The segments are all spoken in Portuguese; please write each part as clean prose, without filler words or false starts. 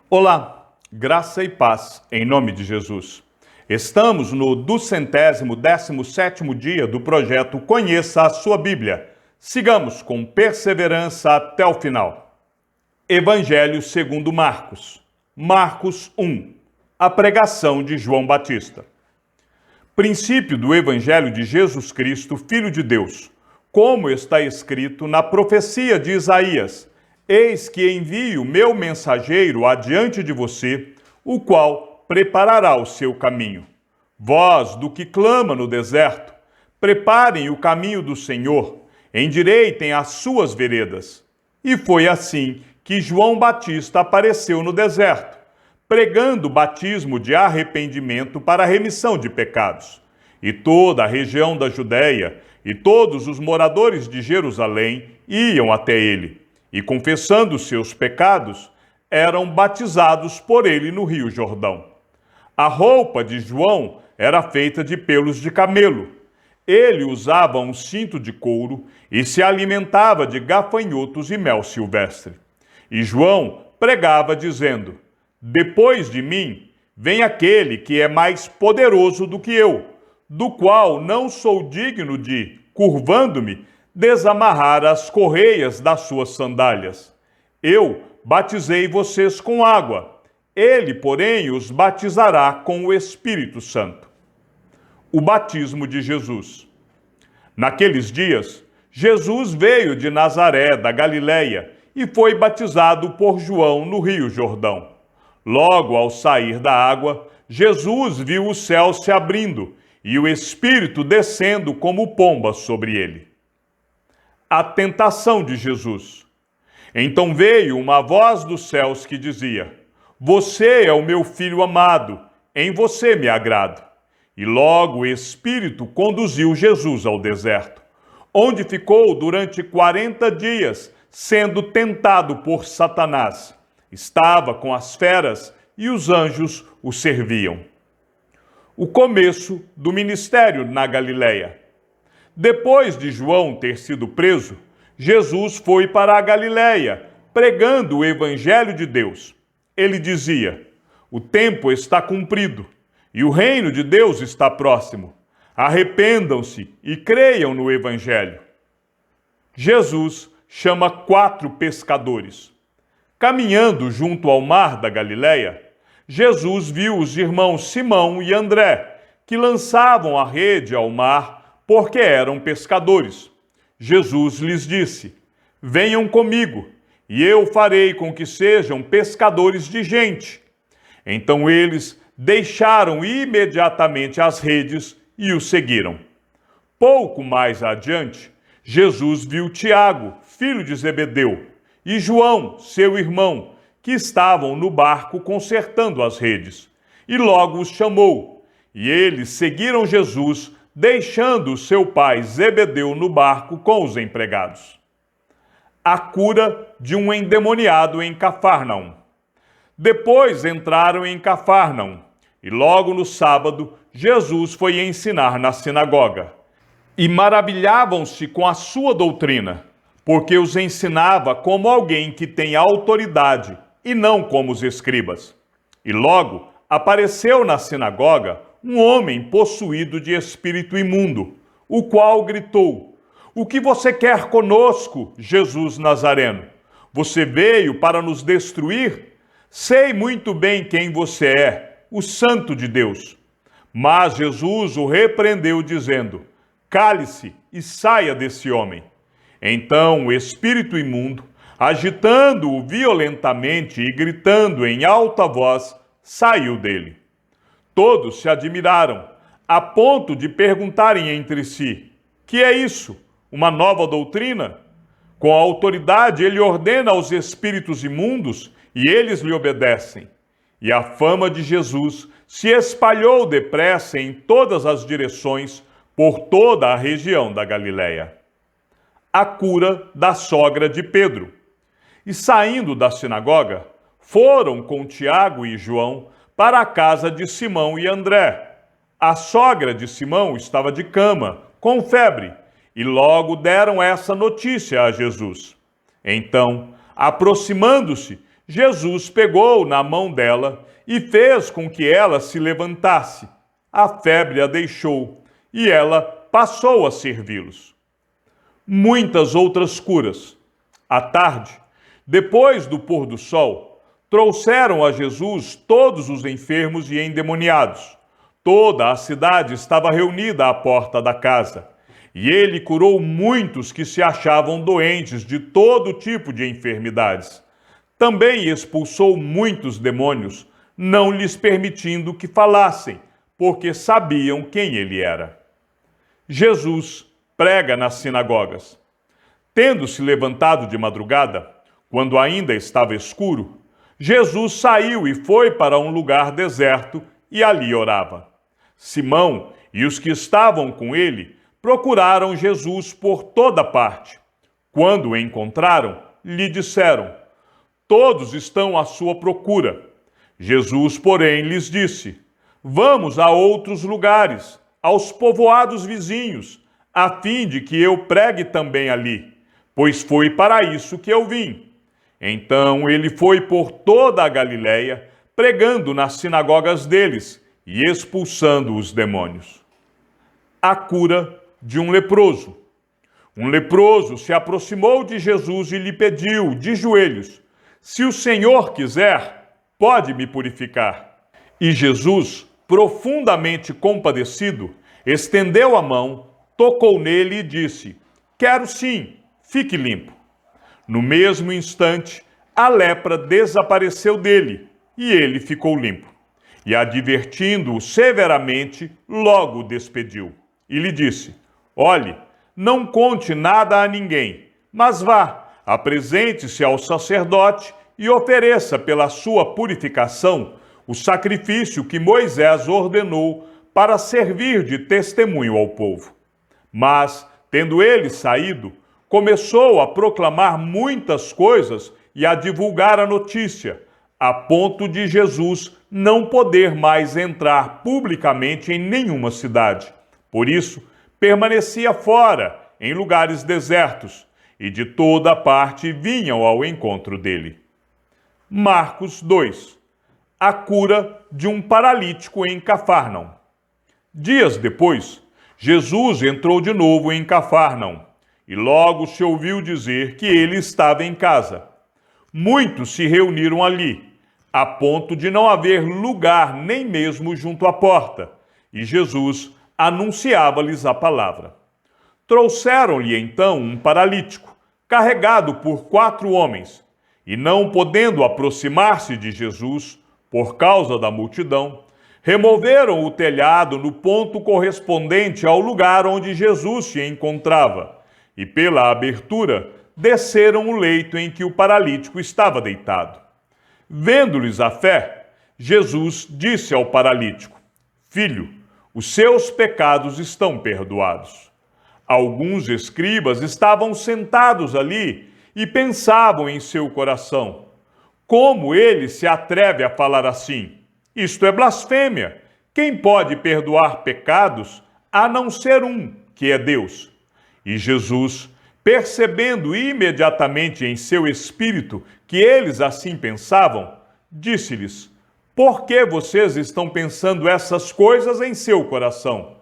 Olá, graça e paz em nome de Jesus. Estamos no 217º dia do projeto Conheça a Sua Bíblia. Sigamos com perseverança até o final. Evangelho segundo Marcos. Marcos 1. A pregação de João Batista. Princípio do Evangelho de Jesus Cristo, Filho de Deus, como está escrito na profecia de Isaías: Eis que envio meu mensageiro adiante de você, o qual preparará o seu caminho. Voz do que clama no deserto, preparem o caminho do Senhor, endireitem as suas veredas. E foi assim que João Batista apareceu no deserto, pregando o batismo de arrependimento para a remissão de pecados. E toda a região da Judéia e todos os moradores de Jerusalém iam até ele, e confessando seus pecados, eram batizados por ele no Rio Jordão. A roupa de João era feita de pelos de camelo. Ele usava um cinto de couro e se alimentava de gafanhotos e mel silvestre. E João pregava dizendo: Depois de mim vem aquele que é mais poderoso do que eu, do qual não sou digno de, curvando-me, desamarrar as correias das suas sandálias. Eu batizei vocês com água, ele, porém, os batizará com o Espírito Santo. O batismo de Jesus. Naqueles dias, Jesus veio de Nazaré, da Galileia, e foi batizado por João no Rio Jordão. Logo ao sair da água, Jesus viu o céu se abrindo e o Espírito descendo como pomba sobre ele. A tentação de Jesus. Então veio uma voz dos céus que dizia: Você é o meu filho amado, em você me agrado. E logo o Espírito conduziu Jesus ao deserto, onde ficou durante 40 dias, sendo tentado por Satanás. Estava com as feras e os anjos o serviam. O começo do ministério na Galileia. Depois de João ter sido preso, Jesus foi para a Galileia, pregando o Evangelho de Deus. Ele dizia: O tempo está cumprido e o reino de Deus está próximo. Arrependam-se e creiam no Evangelho. Jesus chama 4 pescadores. Caminhando junto ao mar da Galileia, Jesus viu os irmãos Simão e André, que lançavam a rede ao mar, porque eram pescadores. Jesus lhes disse: Venham comigo, e eu farei com que sejam pescadores de gente. Então eles deixaram imediatamente as redes e o seguiram. Pouco mais adiante, Jesus viu Tiago, filho de Zebedeu, e João, seu irmão, que estavam no barco consertando as redes, e logo os chamou, e eles seguiram Jesus, deixando seu pai Zebedeu no barco com os empregados. A cura de um endemoniado em Cafarnaum. Depois entraram em Cafarnaum, e logo no sábado Jesus foi ensinar na sinagoga. E maravilhavam-se com a sua doutrina, porque os ensinava como alguém que tem autoridade, e não como os escribas. E logo apareceu na sinagoga um homem possuído de espírito imundo, o qual gritou: O que você quer conosco, Jesus Nazareno? Você veio para nos destruir? Sei muito bem quem você é, o Santo de Deus. Mas Jesus o repreendeu, dizendo: Cale-se e saia desse homem. Então o espírito imundo, agitando-o violentamente e gritando em alta voz, saiu dele. Todos se admiraram, a ponto de perguntarem entre si: Que é isso? Uma nova doutrina? Com a autoridade ele ordena aos espíritos imundos e eles lhe obedecem. E a fama de Jesus se espalhou depressa em todas as direções, por toda a região da Galileia. A cura da sogra de Pedro. E saindo da sinagoga, foram com Tiago e João para a casa de Simão e André. A sogra de Simão estava de cama, com febre, e logo deram essa notícia a Jesus. Então, aproximando-se, Jesus pegou na mão dela e fez com que ela se levantasse. A febre a deixou e ela passou a servi-los. Muitas outras curas. À tarde, depois do pôr do sol, trouxeram a Jesus todos os enfermos e endemoniados. Toda a cidade estava reunida à porta da casa. E ele curou muitos que se achavam doentes de todo tipo de enfermidades. Também expulsou muitos demônios, não lhes permitindo que falassem, porque sabiam quem ele era. Jesus prega nas sinagogas. Tendo-se levantado de madrugada, quando ainda estava escuro, Jesus saiu e foi para um lugar deserto e ali orava. Simão e os que estavam com ele procuraram Jesus por toda parte. Quando o encontraram, lhe disseram: todos estão à sua procura. Jesus, porém, lhes disse: vamos a outros lugares, aos povoados vizinhos, a fim de que eu pregue também ali, pois foi para isso que eu vim. Então ele foi por toda a Galiléia, pregando nas sinagogas deles e expulsando os demônios. A cura de um leproso. Um leproso se aproximou de Jesus e lhe pediu, de joelhos: se o Senhor quiser, pode me purificar. E Jesus, profundamente compadecido, estendeu a mão, tocou nele e disse: quero sim, fique limpo. No mesmo instante, a lepra desapareceu dele e ele ficou limpo. E advertindo-o severamente, logo o despediu. E lhe disse: olhe, não conte nada a ninguém, mas vá, apresente-se ao sacerdote e ofereça pela sua purificação o sacrifício que Moisés ordenou para servir de testemunho ao povo. Mas, tendo ele saído, começou a proclamar muitas coisas e a divulgar a notícia, a ponto de Jesus não poder mais entrar publicamente em nenhuma cidade. Por isso, permanecia fora, em lugares desertos, e de toda parte vinham ao encontro dele. Marcos 2. A cura de um paralítico em Cafarnaum. Dias depois, Jesus entrou de novo em Cafarnaum, e logo se ouviu dizer que ele estava em casa. Muitos se reuniram ali, a ponto de não haver lugar nem mesmo junto à porta, e Jesus anunciava-lhes a palavra. Trouxeram-lhe então um paralítico, carregado por 4 homens, e não podendo aproximar-se de Jesus, por causa da multidão, removeram o telhado no ponto correspondente ao lugar onde Jesus se encontrava, e pela abertura desceram o leito em que o paralítico estava deitado. Vendo-lhes a fé, Jesus disse ao paralítico: filho, os seus pecados estão perdoados. Alguns escribas estavam sentados ali e pensavam em seu coração: como ele se atreve a falar assim? Isto é blasfêmia. Quem pode perdoar pecados a não ser um, que é Deus? E Jesus, percebendo imediatamente em seu espírito que eles assim pensavam, disse-lhes: por que vocês estão pensando essas coisas em seu coração?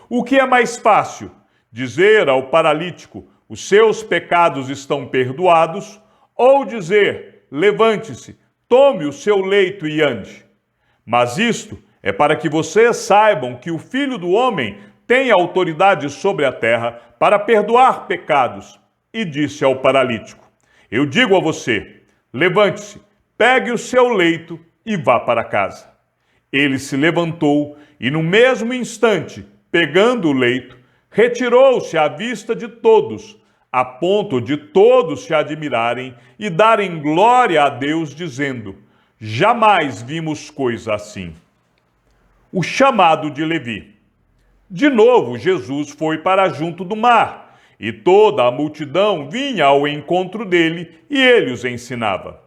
O que é mais fácil, dizer ao paralítico: os seus pecados estão perdoados, ou dizer: levante-se, tome o seu leito e ande? Mas isto é para que vocês saibam que o Filho do Homem tem autoridade sobre a terra para perdoar pecados. E disse ao paralítico: eu digo a você, levante-se, pegue o seu leito e vá para casa. Ele se levantou e, no mesmo instante, pegando o leito, retirou-se à vista de todos, a ponto de todos se admirarem e darem glória a Deus, dizendo: jamais vimos coisa assim. O chamado de Levi. De novo, Jesus foi para junto do mar, e toda a multidão vinha ao encontro dele, e ele os ensinava.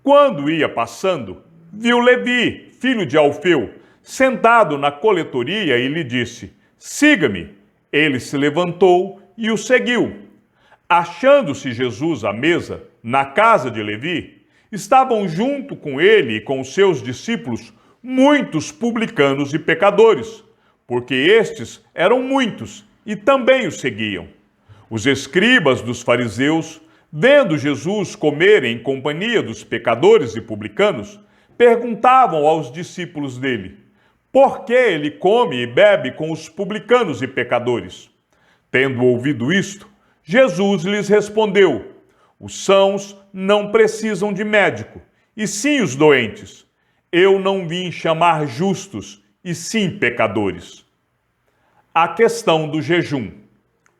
Quando ia passando, viu Levi, filho de Alfeu, sentado na coletoria e lhe disse: siga-me. Ele se levantou e o seguiu. Achando-se Jesus à mesa, na casa de Levi, Estavam junto com ele e com os seus discípulos muitos publicanos e pecadores, porque estes eram muitos e também o seguiam. Os escribas dos fariseus, vendo Jesus comer em companhia dos pecadores e publicanos, perguntavam aos discípulos dele: por que ele come e bebe com os publicanos e pecadores? Tendo ouvido isto, Jesus lhes respondeu: os sãos não precisam de médico, e sim os doentes. Eu não vim chamar justos, e sim pecadores. A questão do jejum.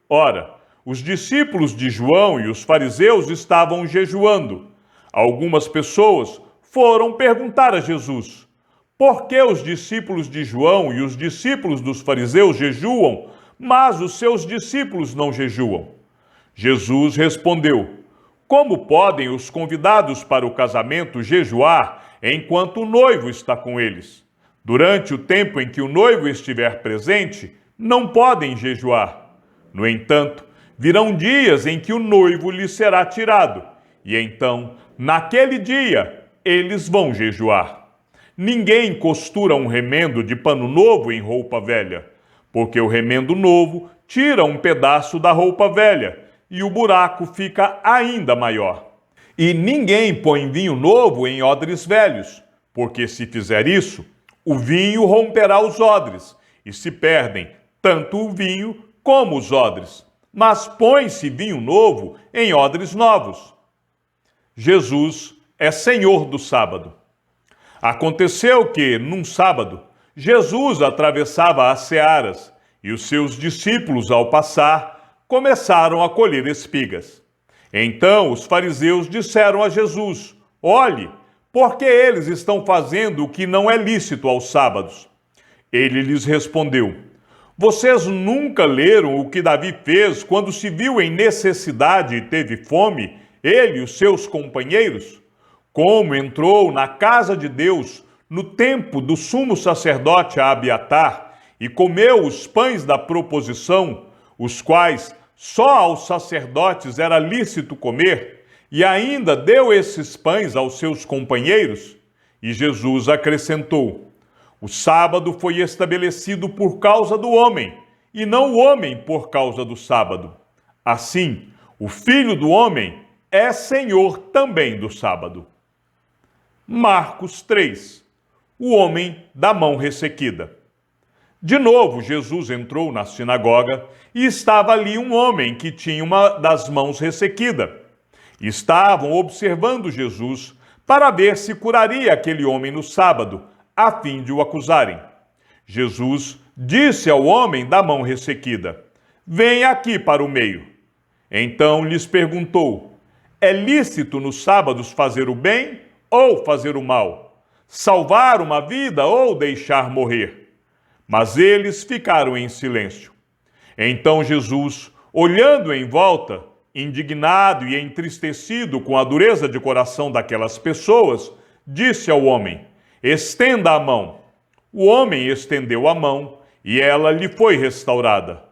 Ora, os discípulos de João e os fariseus estavam jejuando. Algumas pessoas foram perguntar a Jesus: por que os discípulos de João e os discípulos dos fariseus jejuam, mas os seus discípulos não jejuam? Jesus respondeu: como podem os convidados para o casamento jejuar enquanto o noivo está com eles? Durante o tempo em que o noivo estiver presente, não podem jejuar. No entanto, virão dias em que o noivo lhes será tirado, e então, naquele dia, eles vão jejuar. Ninguém costura um remendo de pano novo em roupa velha, porque o remendo novo tira um pedaço da roupa velha, e o buraco fica ainda maior. E ninguém põe vinho novo em odres velhos, porque se fizer isso, o vinho romperá os odres, e se perdem tanto o vinho como os odres. Mas põe-se vinho novo em odres novos. Jesus é Senhor do sábado. Aconteceu que, num sábado, Jesus atravessava as searas, e os seus discípulos, ao passar, começaram a colher espigas. Então os fariseus disseram a Jesus: olhe, porque eles estão fazendo o que não é lícito aos sábados. Ele lhes respondeu: vocês nunca leram o que Davi fez quando se viu em necessidade e teve fome, ele e os seus companheiros? Como entrou na casa de Deus no tempo do sumo sacerdote Abiatar e comeu os pães da proposição, os quais só aos sacerdotes era lícito comer, e ainda deu esses pães aos seus companheiros? E Jesus acrescentou: o sábado foi estabelecido por causa do homem, e não o homem por causa do sábado. Assim, o Filho do Homem é Senhor também do sábado. Marcos 3. O homem da mão ressequida. De novo, Jesus entrou na sinagoga e estava ali um homem que tinha uma das mãos ressequida. Estavam observando Jesus para ver se curaria aquele homem no sábado, a fim de o acusarem. Jesus disse ao homem da mão ressequida: venha aqui para o meio. Então lhes perguntou: é lícito nos sábados fazer o bem ou fazer o mal? Salvar uma vida ou deixar morrer? Mas eles ficaram em silêncio. Então Jesus, olhando em volta, indignado e entristecido com a dureza de coração daquelas pessoas, disse ao homem: estenda a mão. O homem estendeu a mão e ela lhe foi restaurada.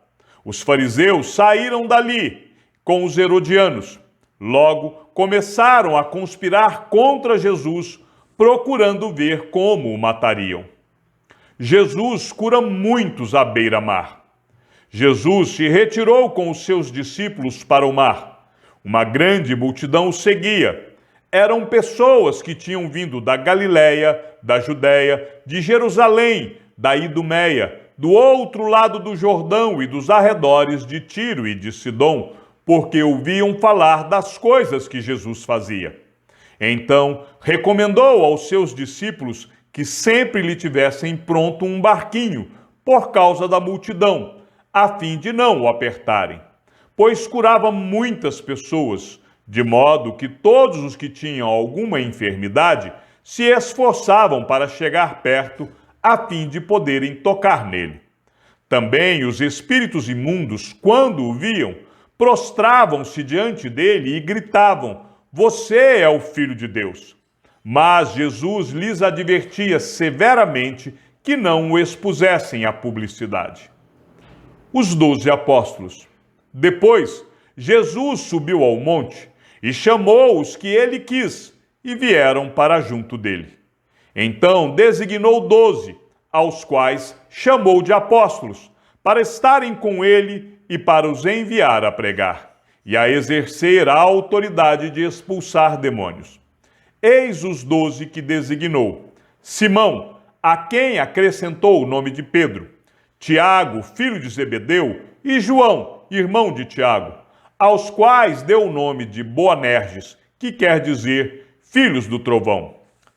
Os fariseus saíram dali com os herodianos. Logo começaram a conspirar contra Jesus, procurando ver como o matariam. Jesus cura muitos à beira-mar. Jesus se retirou com os seus discípulos para o mar. Uma grande multidão o seguia. Eram pessoas que tinham vindo da Galiléia, da Judéia, de Jerusalém, da Idumeia, do outro lado do Jordão e dos arredores de Tiro e de Sidom, porque ouviam falar das coisas que Jesus fazia. Então, recomendou aos seus discípulos que sempre lhe tivessem pronto um barquinho, por causa da multidão, a fim de não o apertarem, pois curava muitas pessoas, de modo que todos os que tinham alguma enfermidade se esforçavam para chegar perto, a fim de poderem tocar nele. Também os espíritos imundos, quando o viam, prostravam-se diante dele e gritavam: você é o Filho de Deus. Mas Jesus lhes advertia severamente que não o expusessem à publicidade. Os 12 apóstolos. Depois, Jesus subiu ao monte e chamou os que ele quis, e vieram para junto dele. Então designou 12, aos quais chamou de apóstolos, para estarem com ele e para os enviar a pregar, e a exercer a autoridade de expulsar demônios. Eis os 12 que designou: Simão, a quem acrescentou o nome de Pedro, Tiago, filho de Zebedeu, e João, irmão de Tiago, aos quais deu o nome de Boanerges, que quer dizer filhos do trovão,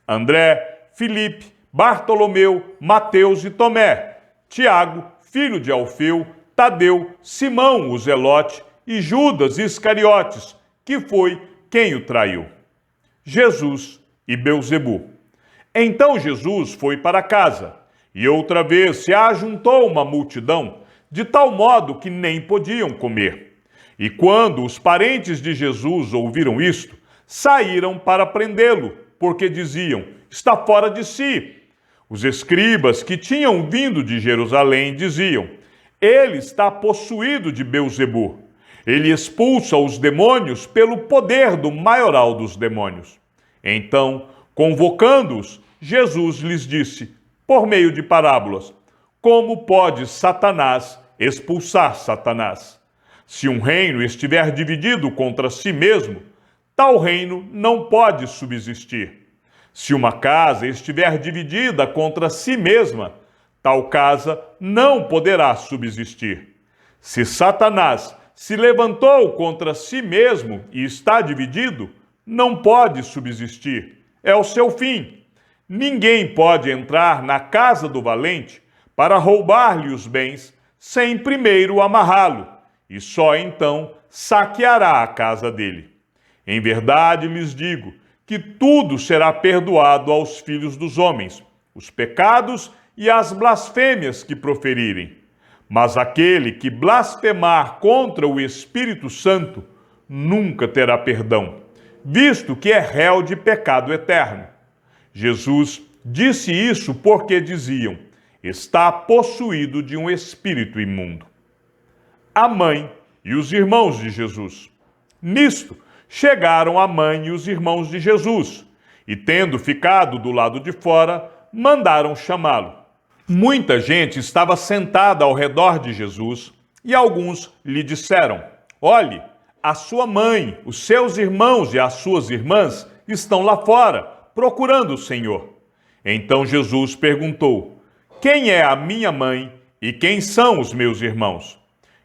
André, Filipe, Bartolomeu, Mateus e Tomé, Tiago, filho de Alfeu, Tadeu, Simão o Zelote e Judas Iscariotes, que foi quem o traiu. Jesus e Belzebu. Então Jesus foi para casa, e outra vez se ajuntou uma multidão, de tal modo que nem podiam comer. E quando os parentes de Jesus ouviram isto, saíram para prendê-lo, porque diziam: está fora de si. Os escribas que tinham vindo de Jerusalém diziam: ele está possuído de Belzebu. Ele expulsa os demônios pelo poder do maioral dos demônios. Então, convocando-os, Jesus lhes disse, por meio de parábolas: como pode Satanás expulsar Satanás? Se um reino estiver dividido contra si mesmo, tal reino não pode subsistir. Se uma casa estiver dividida contra si mesma, tal casa não poderá subsistir. Se Satanás se levantou contra si mesmo e está dividido, não pode subsistir. É o seu fim. Ninguém pode entrar na casa do valente para roubar-lhe os bens sem primeiro amarrá-lo, e só então saqueará a casa dele. Em verdade lhes digo que tudo será perdoado aos filhos dos homens, os pecados e as blasfêmias que proferirem. Mas aquele que blasfemar contra o Espírito Santo nunca terá perdão, visto que é réu de pecado eterno. Jesus disse isso porque diziam: está possuído de um espírito imundo. A mãe e os irmãos de Jesus. Nisto, chegaram a mãe e os irmãos de Jesus, e tendo ficado do lado de fora, mandaram chamá-lo. Muita gente estava sentada ao redor de Jesus, e alguns lhe disseram: olhe, a sua mãe, os seus irmãos e as suas irmãs estão lá fora, procurando o Senhor. Então Jesus perguntou: quem é a minha mãe e quem são os meus irmãos?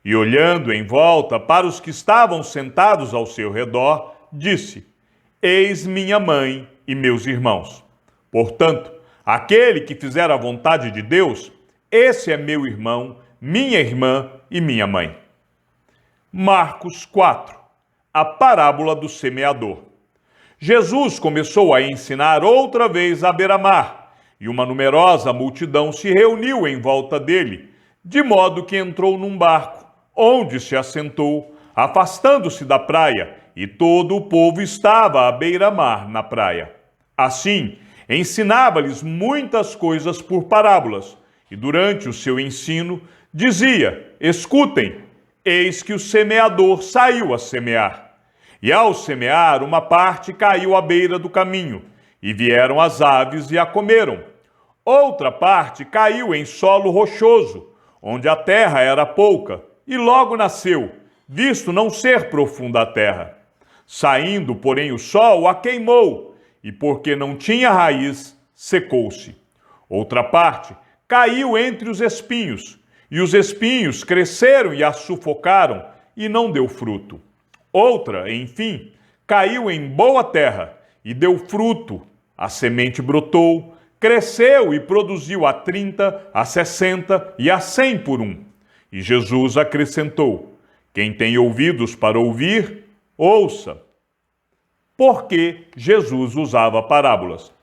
E olhando em volta para os que estavam sentados ao seu redor, disse: eis minha mãe e meus irmãos. Portanto, aquele que fizer a vontade de Deus, esse é meu irmão, minha irmã e minha mãe. Marcos 4. A parábola do semeador. Jesus começou a ensinar outra vez à beira-mar, e uma numerosa multidão se reuniu em volta dele, de modo que entrou num barco, onde se assentou, afastando-se da praia, e todo o povo estava à beira-mar na praia. Assim, ensinava-lhes muitas coisas por parábolas, e durante o seu ensino dizia: escutem, eis que o semeador saiu a semear. E ao semear, uma parte caiu à beira do caminho, e vieram as aves e a comeram. Outra parte caiu em solo rochoso, onde a terra era pouca, e logo nasceu, visto não ser profunda a terra. Saindo, porém, o sol a queimou, e porque não tinha raiz, secou-se. Outra parte caiu entre os espinhos, e os espinhos cresceram e a sufocaram, e não deu fruto. Outra, enfim, caiu em boa terra, e deu fruto. A semente brotou, cresceu e produziu a 30, a 60 e a 100 por um. E Jesus acrescentou: quem tem ouvidos para ouvir, ouça. Porque Jesus usava parábolas.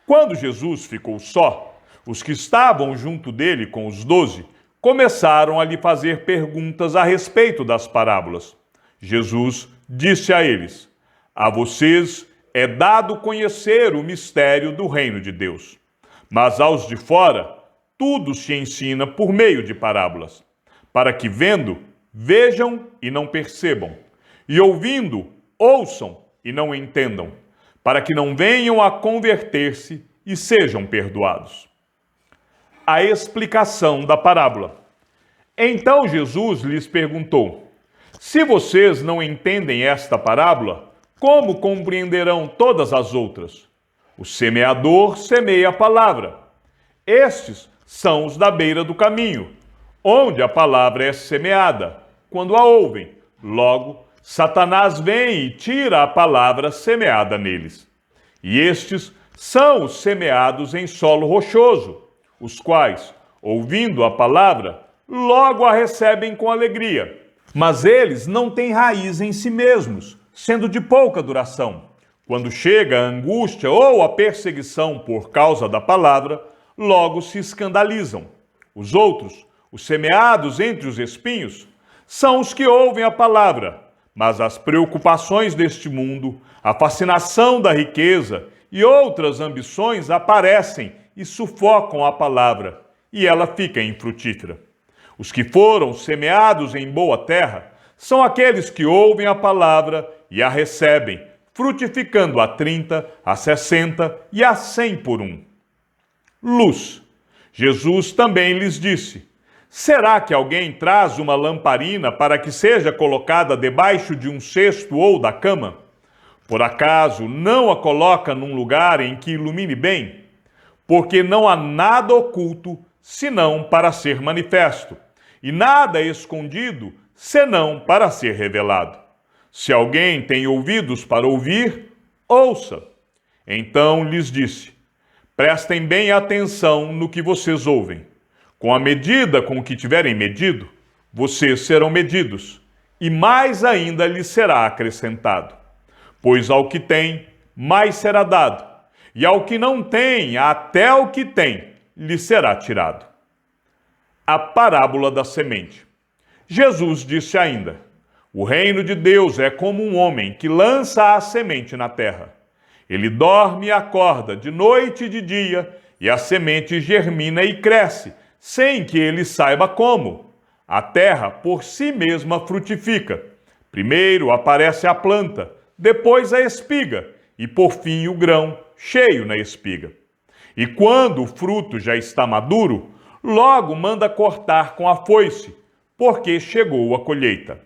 Quando Jesus ficou só, os que estavam junto dele com os 12 começaram a lhe fazer perguntas a respeito das parábolas. Jesus disse a eles: a vocês é dado conhecer o mistério do reino de Deus, mas aos de fora tudo se ensina por meio de parábolas, para que vendo, vejam e não percebam, e ouvindo, ouçam e não entendam, para que não venham a converter-se e sejam perdoados. A explicação da parábola. Então Jesus lhes perguntou: se vocês não entendem esta parábola, como compreenderão todas as outras? O semeador semeia a palavra. Estes são os da beira do caminho, onde a palavra é semeada. Quando a ouvem, logo Satanás vem e tira a palavra semeada neles. E estes são os semeados em solo rochoso, os quais, ouvindo a palavra, logo a recebem com alegria. Mas eles não têm raiz em si mesmos, sendo de pouca duração. Quando chega a angústia ou a perseguição por causa da palavra, logo se escandalizam. Os outros, os semeados entre os espinhos, são os que ouvem a palavra, mas as preocupações deste mundo, a fascinação da riqueza e outras ambições aparecem e sufocam a palavra, e ela fica infrutífera. Os que foram semeados em boa terra são aqueles que ouvem a palavra e a recebem, frutificando a 30, a 60 e a 100 por um. Luz. Jesus também lhes disse: será que alguém traz uma lamparina para que seja colocada debaixo de um cesto ou da cama? Por acaso não a coloca num lugar em que ilumine bem? Porque não há nada oculto, senão para ser manifesto, e nada escondido, senão para ser revelado. Se alguém tem ouvidos para ouvir, ouça. Então lhes disse: prestem bem atenção no que vocês ouvem. Com a medida com que tiverem medido, vocês serão medidos, e mais ainda lhes será acrescentado. Pois ao que tem, mais será dado, e ao que não tem, até o que tem, lhe será tirado. A parábola da semente. Jesus disse ainda: o reino de Deus é como um homem que lança a semente na terra. Ele dorme e acorda de noite e de dia, e a semente germina e cresce, sem que ele saiba como. A terra por si mesma frutifica. Primeiro aparece a planta, depois a espiga, e por fim o grão, cheio na espiga. E quando o fruto já está maduro, logo manda cortar com a foice, porque chegou a colheita.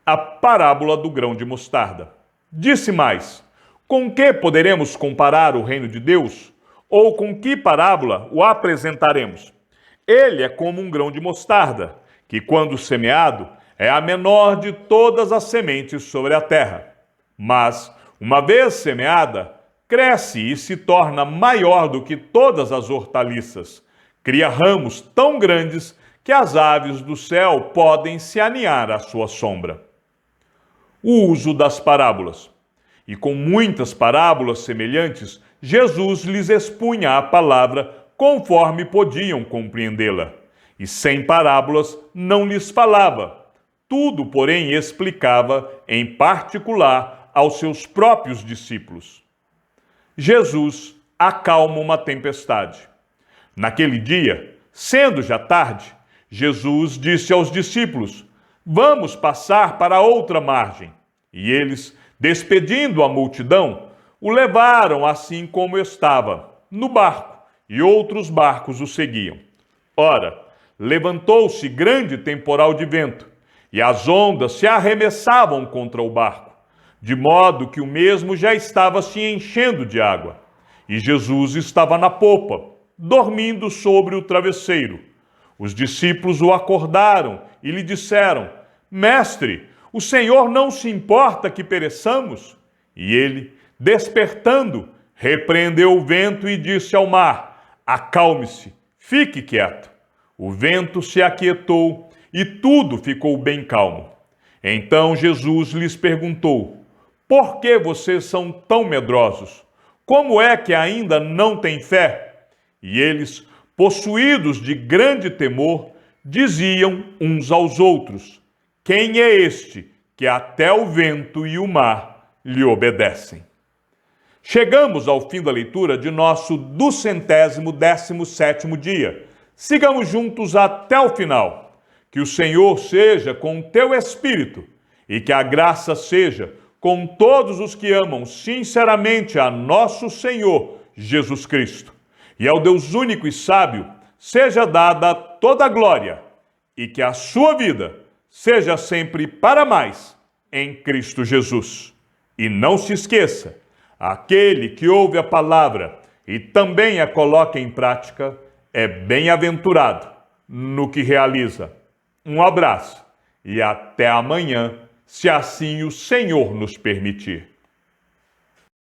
A parábola do grão de mostarda. Disse mais: com que poderemos comparar o reino de Deus? Ou com que parábola o apresentaremos? Ele é como um grão de mostarda, que quando semeado é a menor de todas as sementes sobre a terra. Mas, uma vez semeada, cresce e se torna maior do que todas as hortaliças. Cria ramos tão grandes que as aves do céu podem se aninhar à sua sombra. O uso das parábolas. E com muitas parábolas semelhantes, Jesus lhes expunha a palavra conforme podiam compreendê-la. E sem parábolas não lhes falava. Tudo, porém, explicava em particular aos seus próprios discípulos. Jesus acalma uma tempestade. Naquele dia, sendo já tarde, Jesus disse aos discípulos: vamos passar para outra margem. E eles, despedindo a multidão, o levaram assim como estava, no barco, e outros barcos o seguiam. Ora, levantou-se grande temporal de vento, e as ondas se arremessavam contra o barco, de modo que o mesmo já estava se enchendo de água. E Jesus estava na popa, dormindo sobre o travesseiro. Os discípulos o acordaram e lhe disseram: Mestre, o Senhor não se importa que pereçamos? E ele, despertando, repreendeu o vento e disse ao mar: acalme-se, fique quieto. O vento se aquietou e tudo ficou bem calmo. Então Jesus lhes perguntou: por que vocês são tão medrosos? Como é que ainda não têm fé? E eles, possuídos de grande temor, diziam uns aos outros: quem é este que até o vento e o mar lhe obedecem? Chegamos ao fim da leitura de nosso 217º dia. Sigamos juntos até o final. Que o Senhor seja com o teu espírito e que a graça seja com todos os que amam sinceramente a nosso Senhor Jesus Cristo. E ao Deus único e sábio seja dada toda a glória, e que a sua vida seja sempre para mais em Cristo Jesus. E não se esqueça, aquele que ouve a palavra e também a coloca em prática é bem-aventurado no que realiza. Um abraço e até amanhã, se assim o Senhor nos permitir.